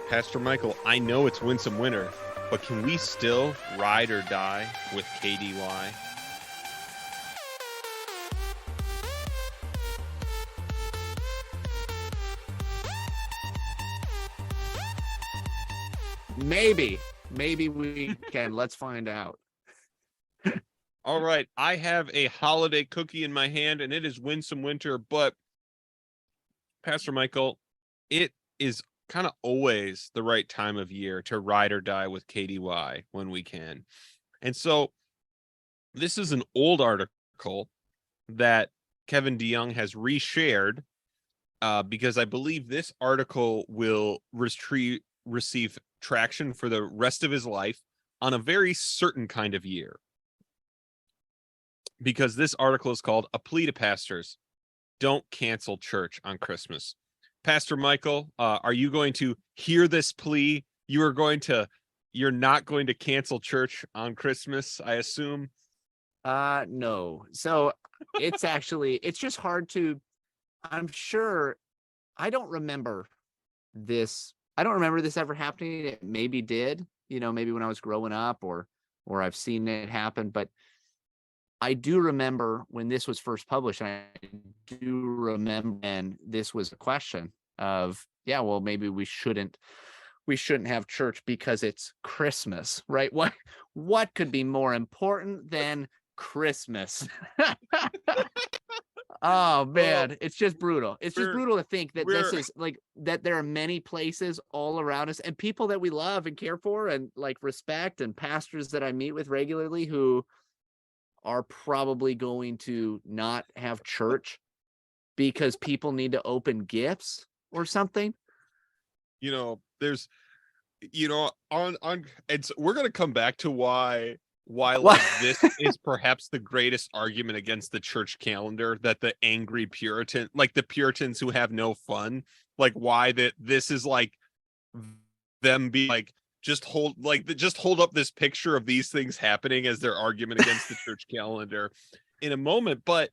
Pastor Michael, I know it's Winsome Winter, but can we still ride or die with KDY? Maybe we can. Let's find out. All right, I have a holiday cookie in my hand, and it is Winsome Winter, but Pastor Michael, it is kind of always the right time of year to ride or die with KDY when we can. And so this is an old article that Kevin DeYoung has reshared because I believe this article will receive traction for the rest of his life on a very certain kind of year. Because this article is called A Plea to Pastors, Don't Cancel Church on Christmas. Pastor Michael, are you going to hear this plea? You're not going to cancel church on Christmas, I assume? No. So it's just hard to, I'm sure, I don't remember this ever happening. It maybe did, maybe when I was growing up or I've seen it happen, but I do remember when this was first published, and I do remember, and this was a question of, yeah, well, maybe we shouldn't have church because it's Christmas, right? What could be more important than Christmas? Oh man, it's just brutal. It's just brutal to think that this is like that there are many places all around us and people that we love and care for and like respect, and pastors that I meet with regularly who are probably going to not have church because people need to open gifts or something. There's on it's we're going to come back to why like this is perhaps the greatest argument against the church calendar, that the angry Puritan, like the Puritans who have no fun, like why that this is like them be like just hold up this picture of these things happening as their argument against the church calendar in a moment. But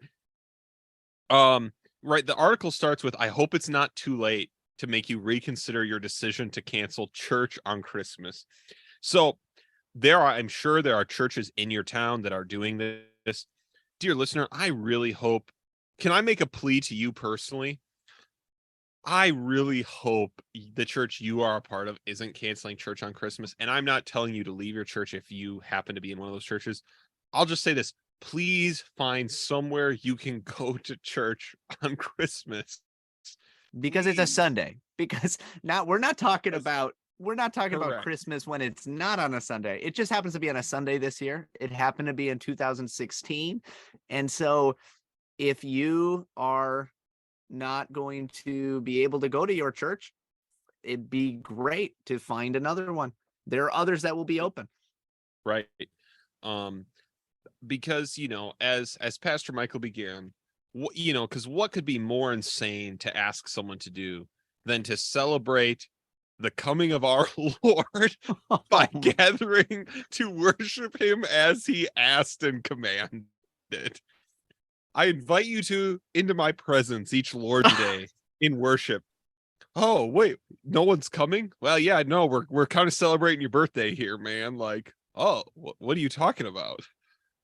right, the article starts with, I hope it's not too late to make you reconsider your decision to cancel church on Christmas. So I'm sure there are churches in your town that are doing this. Dear listener, I really hope, can I make a plea to you personally? I really hope the church you are a part of isn't canceling church on Christmas. And I'm not telling you to leave your church if you happen to be in one of those churches. I'll just say this. Please find somewhere you can go to church on Christmas. Because it's a Sunday. Because now we're not talking about Correct. Christmas when it's not on a Sunday. It just happens to be on a Sunday this year. It happened to be in 2016. And so if you are not going to be able to go to your church, it'd be great to find another one. There are others that will be open. Right. Because, as Pastor Michael began, because what could be more insane to ask someone to do than to celebrate the coming of our Lord by gathering to worship him as he asked and commanded. I invite you into my presence each Lord's Day in worship. Oh, wait, no one's coming? Well, yeah, no, we're kind of celebrating your birthday here, man. Like, oh, what are you talking about?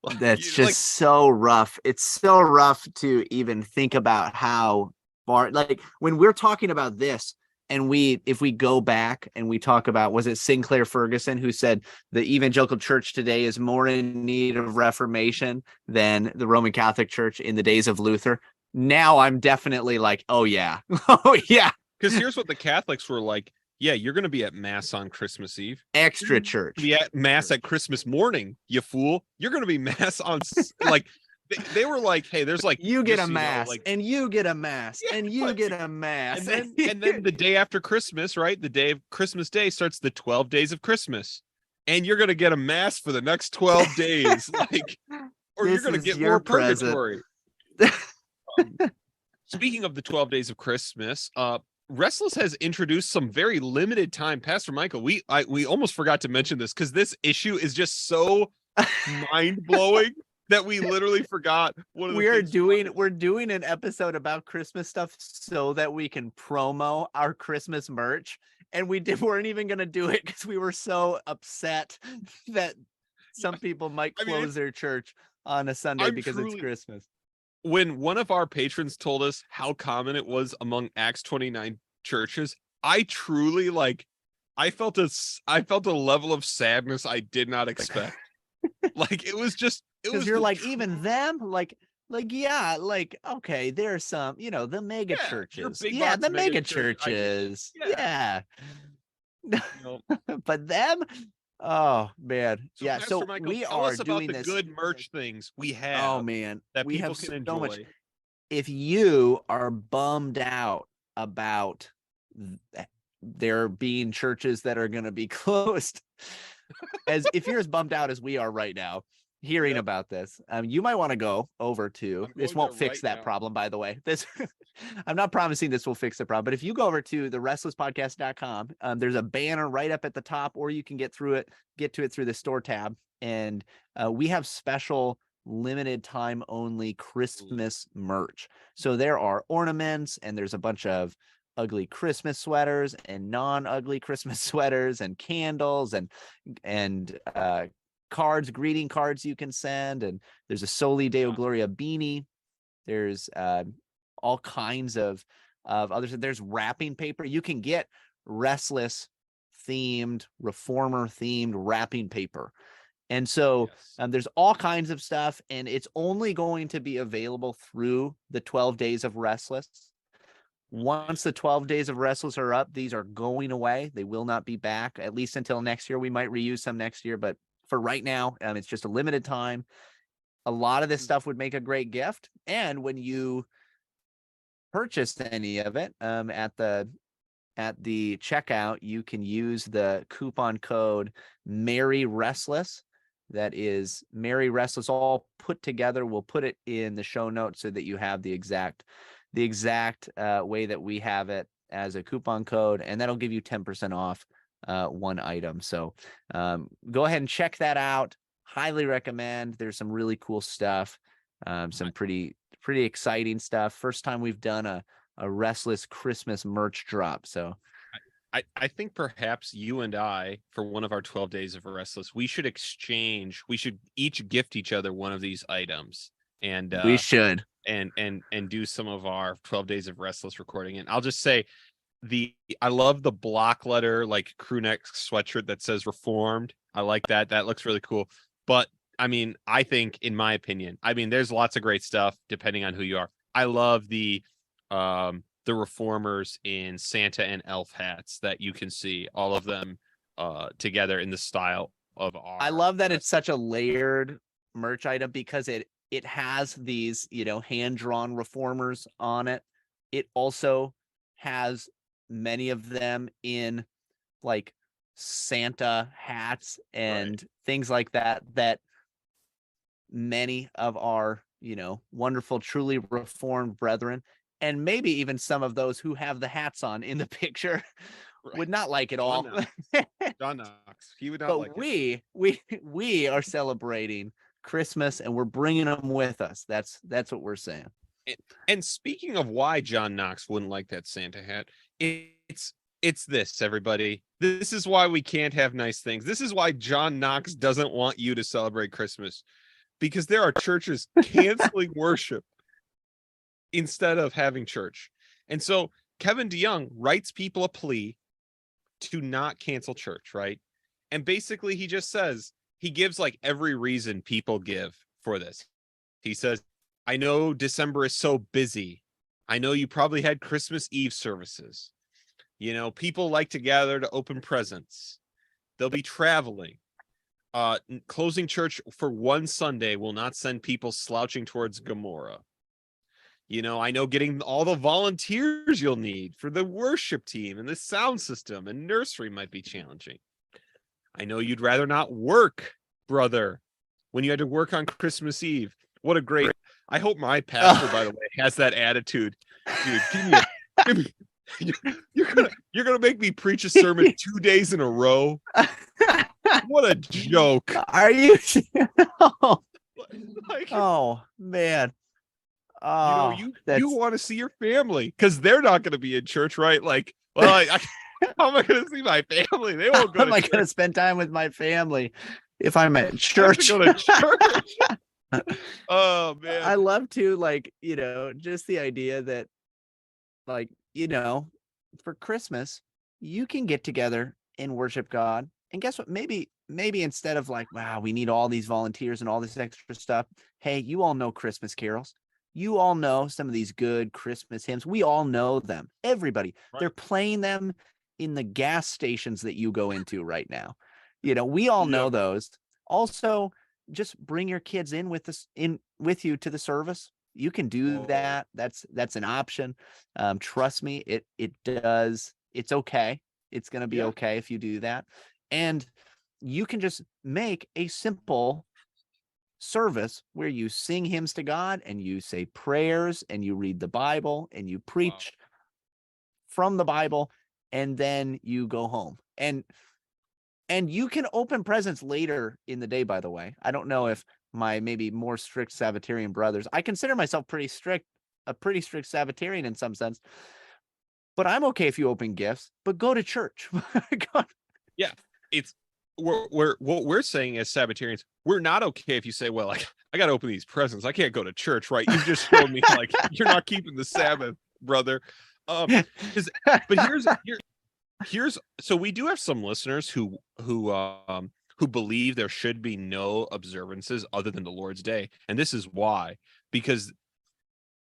Like, that's just so rough. It's so rough to even think about how far, like when we're talking about this, and if we go back and we talk about, was it Sinclair Ferguson who said the evangelical church today is more in need of reformation than the Roman Catholic Church in the days of Luther? Now I'm definitely like, oh yeah. Oh yeah. Because here's what the Catholics were like. Yeah, you're going to be at Mass on Christmas Eve. Extra church. Be at Mass at Christmas morning, you fool. You're going to be Mass on like they were like, hey, there's like you get a mass, and you get a mass, and you get a mass, and then the day after Christmas, right? The day of Christmas Day starts the 12 days of Christmas, and you're gonna get a mass for the next 12 days, like, or you're gonna get more purgatory. Speaking of the 12 days of Christmas, Restless has introduced some very limited time. Pastor Michael, we almost forgot to mention this because this issue is just so mind blowing. that we literally forgot one of the We're things doing an episode about Christmas stuff so that we can promo our Christmas merch, and weren't even gonna do it because we were so upset that some people might I mean, close their church on a Sunday I'm because it's truly Christmas. when one of our patrons told us how common it was among Acts 29 churches, I truly I felt a level of sadness I did not expect. Like it was Because you're like, even them, yeah, okay, there's some, the mega yeah, your churches, big yeah, box the mega mega church, I get it. churches, Yeah. yeah. But them, oh man, So yeah. Pastor So Michael, we tell are us about doing the this. good merch things we Oh have man, that we people have can so much. enjoy. If you are bummed out about there being churches that are going to be closed, as if you're as bummed out as we are right now hearing Yep. about this, you might want to go over to I'm this. going there Won't fix right that now. problem, by the way. This I'm not promising this will fix the problem, but if you go over to the restlesspodcast.com, there's a banner right up at the top, or you can get to it through the store tab, and we have special limited time only Christmas merch. So there are ornaments, and there's a bunch of ugly Christmas sweaters and non-ugly Christmas sweaters and candles and greeting cards you can send, and there's a Soli Deo Gloria beanie. There's all kinds of others. There's wrapping paper. You can get restless themed, reformer themed wrapping paper. And so there's all kinds of stuff, and it's only going to be available through the 12 days of Restless. Once the 12 days of Restless are up, these are going away. They will not be back, at least until next year. We might reuse some next year, but for right now, it's just a limited time. A lot of this stuff would make a great gift. And when you purchase any of it at the checkout, you can use the coupon code Merry Restless. That is Merry Restless, all put together. We'll put it in the show notes so that you have the exact way that we have it as a coupon code, and that'll give you 10% off one item. So go ahead and check that out. Highly recommend. There's some really cool stuff, some pretty exciting stuff. First time we've done a Restless Christmas merch drop. So I think perhaps you and I, for one of our 12 days of Restless, we should each gift each other one of these items, and we should and do some of our 12 days of Restless recording. And I'll just say I love the block letter crew neck sweatshirt that says Reformed. I like that. That looks really cool. But I mean, I think, in my opinion, there's lots of great stuff depending on who you are. I love the reformers in Santa and elf hats that you can see all of them together in the style of our. I love that it's such a layered merch item because it has these, hand-drawn reformers on it. It also has many of them in Santa hats and things like that many of our, wonderful, truly reformed brethren, and maybe even some of those who have the hats on in the picture would not like it all. John Knox. He would not but like it. we are celebrating Christmas, and we're bringing them with us. That's what we're saying. And speaking of why John Knox wouldn't like that Santa hat, it's this, everybody. This is why we can't have nice things. This is why John Knox doesn't want you to celebrate Christmas, because there are churches canceling worship instead of having church. And so Kevin DeYoung writes people a plea to not cancel church, right? And basically he just says, he gives every reason people give for this. He says, I know December is so busy. I know you probably had Christmas Eve services. People like to gather to open presents. They'll be traveling. Closing church for one Sunday will not send people slouching towards Gomorrah. I know getting all the volunteers you'll need for the worship team and the sound system and nursery might be challenging. I know you'd rather not work, brother, when you had to work on Christmas Eve. What a great... I hope my pastor, by the way, has that attitude. Dude, give me you're gonna make me preach a sermon 2 days in a row. What a joke. Are you? Like, Oh man. you know, Oh, you that's want to see your family because they're not going to be in church, right? Like, well, how am I going to see my family? They how won't go am to I church. going to spend time with my family if I'm at I have to church? go to church. Oh man. I love to, like, just the idea that, like, for Christmas, you can get together and worship God. And guess what? Maybe instead of like, wow, we need all these volunteers and all this extra stuff. Hey, you all know Christmas carols. You all know some of these good Christmas hymns. We all know them. Everybody, Right. they're playing them in the gas stations that you go into right now. We all know Yep. those. Also, just bring your kids in with you to the service. You can do Oh, that. That's an option. Trust me, it does. It's okay. It's going to be yeah. okay if you do that. And you can just make a simple service where you sing hymns to God and you say prayers and you read the Bible and you Wow. preach from the Bible, and then you go home. And you can open presents later in the day, by the way. I don't know if my maybe more strict Sabbatarian brothers, I consider myself a pretty strict Sabbatarian in some sense, but I'm okay if you open gifts, but go to church. Yeah. It's we're what we're saying as Sabbatarians, we're not okay if you say, well, like, I gotta open these presents. I can't go to church, right? You've just shown me like you're not keeping the Sabbath, brother. Because but here's so we do have some listeners who believe there should be no observances other than the Lord's Day. And this is why. Because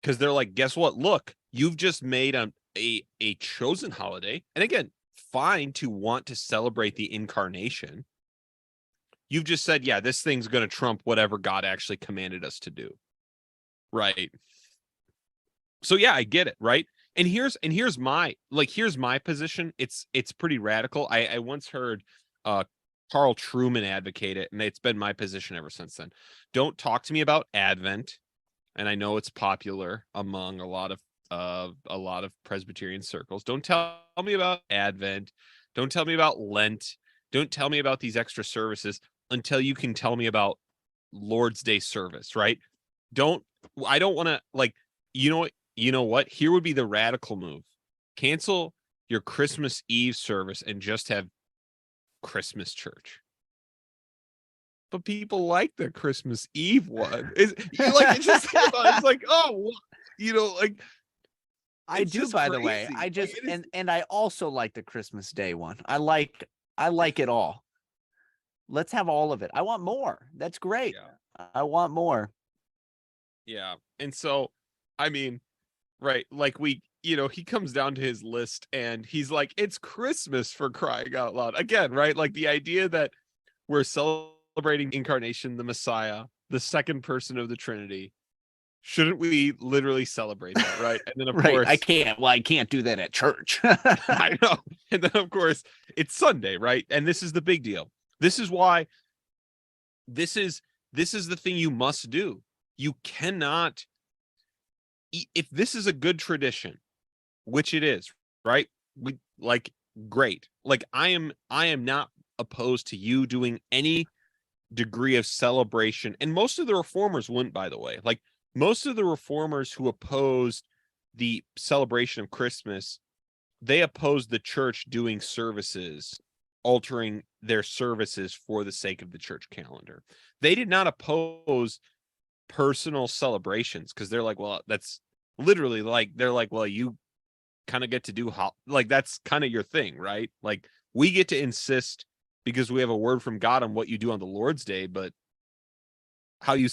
they're like, guess what? Look, you've just made a chosen holiday. And again, fine to want to celebrate the incarnation. You've just said, yeah, this thing's going to trump whatever God actually commanded us to do. Right. So yeah, I get it, right? And here's my position. It's pretty radical. I once heard Carl Truman advocate it, and it's been my position ever since then. Don't talk to me about Advent, and I know it's popular among a lot of Presbyterian circles. Don't tell me about Advent. Don't tell me about Lent. Don't tell me about these extra services until you can tell me about Lord's Day service, right? Don't I don't want to like you know what? Here would be the radical move. Cancel your Christmas Eve service and just have Christmas church. But people like the Christmas Eve one. It's just it's like, oh, like I it's do, just by the way. crazy. I Like just it is. and I also like the Christmas Day one. I like it all. Let's have all of it. I want more. That's great. Yeah. I want more. Yeah. And so, I mean, right, like he comes down to his list and he's like, it's Christmas for crying out loud. Again, right? Like the idea that we're celebrating incarnation, the Messiah, the second person of the Trinity. Shouldn't we literally celebrate that, right? And then of Right. course, I can't do that at church. I know. And then of course, it's Sunday, right? And this is the big deal. This is why this is the thing you must do. You cannot if this is a good tradition, which it is, right? We like great. Like I am not opposed to you doing any degree of celebration. And most of the reformers wouldn't, by the way. Like most of the reformers who opposed the celebration of Christmas, they opposed the church doing services, altering their services for the sake of the church calendar. They did not oppose personal celebrations because they're like, well, that's literally like they're like, well, you kind of get to do like that's kind of your thing, right? Like we get to insist because we have a word from God on what you do on the Lord's Day, but how you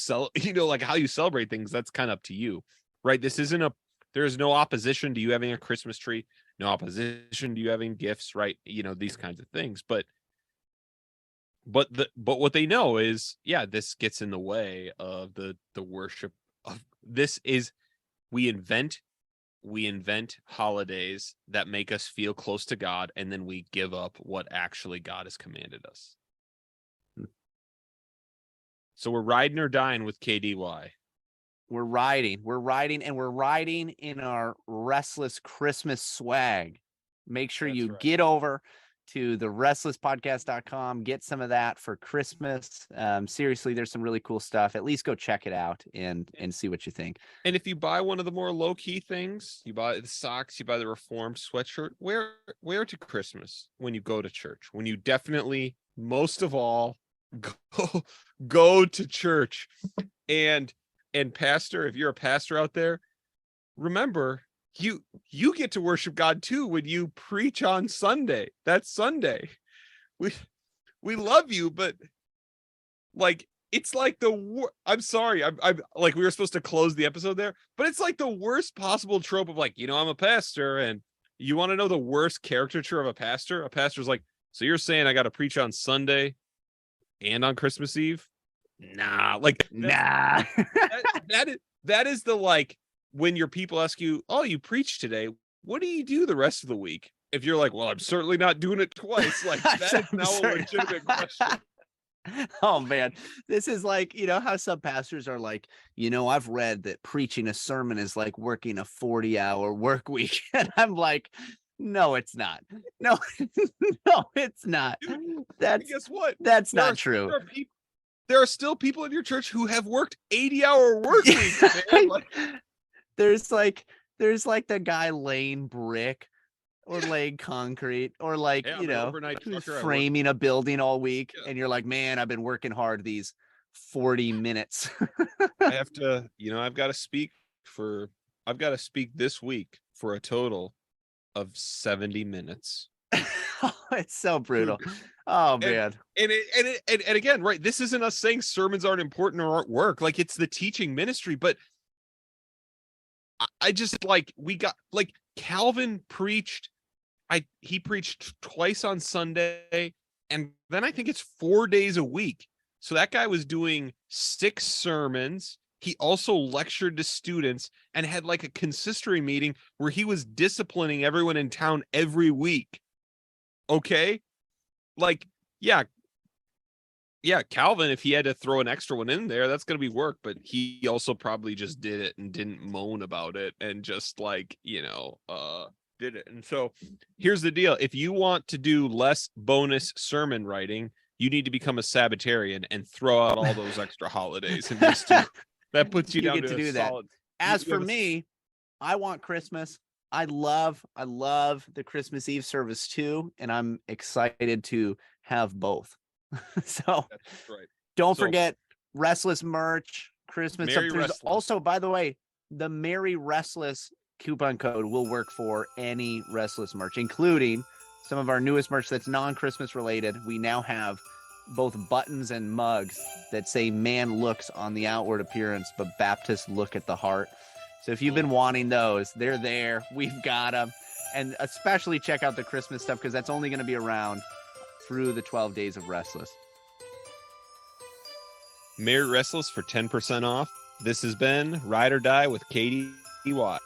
like how you celebrate things, that's kind of up to you, right? There's no opposition to you having a Christmas tree, no opposition to you having gifts, right? These kinds of things, but what they know is, yeah, this gets in the way of the worship of this is we invent holidays that make us feel close to God, and then we give up what actually God has commanded us. So we're riding or dying with KDY. We're riding, and we're riding in our restless Christmas swag. Make sure That's you right. get over to the restlesspodcast.com. Get some of that for Christmas. Seriously, there's some really cool stuff. At least go check it out and see what you think. And if you buy one of the more low-key things, you buy the socks, you buy the Reformed sweatshirt, wear to Christmas when you go to church. When you definitely, most of all, go to church. And pastor, if you're a pastor out there, remember, you get to worship God too when you preach on Sunday. That's Sunday. We love you, but like, it's like I'm sorry, I'm like, we were supposed to close the episode there, but it's like the worst possible trope of like, I'm a pastor, and you want to know the worst caricature of a pastor? A pastor's like, so you're saying I got to preach on Sunday and on Christmas Eve? Nah, like, nah. that is the, like, when your people ask you, oh, you preach today, what do you do the rest of the week? If you're like, well, I'm certainly not doing it twice, like, that is now a legitimate question. Oh man, this is like, how some pastors are like, I've read that preaching a sermon is like working a 40-hour work week. And I'm like, no, it's not. No, no, it's not. Guess what? That's not true. There are still people in your church who have worked 80-hour work weeks, man. Like, there's like the guy laying brick or laying concrete or like, who's framing a building all week. Yeah. And you're like, man, I've been working hard these 40 minutes. I have to, I've got to speak this week for a total of 70 minutes. It's so brutal. Oh man. And again, right, this isn't us saying sermons aren't important or aren't work. Like, it's the teaching ministry, but I just, like, we got, like, Calvin preached, he preached twice on Sunday, and then I think it's 4 days a week. So that guy was doing 6 sermons. He also lectured to students and had like a consistory meeting where he was disciplining everyone in town every week. Okay? Like, yeah, Calvin, if he had to throw an extra one in there, that's going to be work, but he also probably just did it and didn't moan about it and just, like, did it. And so here's the deal. If you want to do less bonus sermon writing, you need to become a Sabbatarian and throw out all those extra holidays. And just that puts you down to do solid. As for me, I want Christmas. I love the Christmas Eve service too, and I'm excited to have both. So that's right. Don't forget Restless merch, Christmas stuff. There's Restless. Also, by the way, the Merry Restless coupon code will work for any Restless merch, including some of our newest merch that's non-Christmas related. We now have both buttons and mugs that say "Man looks on the outward appearance, but Baptists look at the heart." So if you've been wanting those, they're there. We've got them. And especially check out the Christmas stuff, because that's only going to be around through the 12 days of Restless. Merry Restless for 10% off. This has been Ride or Die with KDY.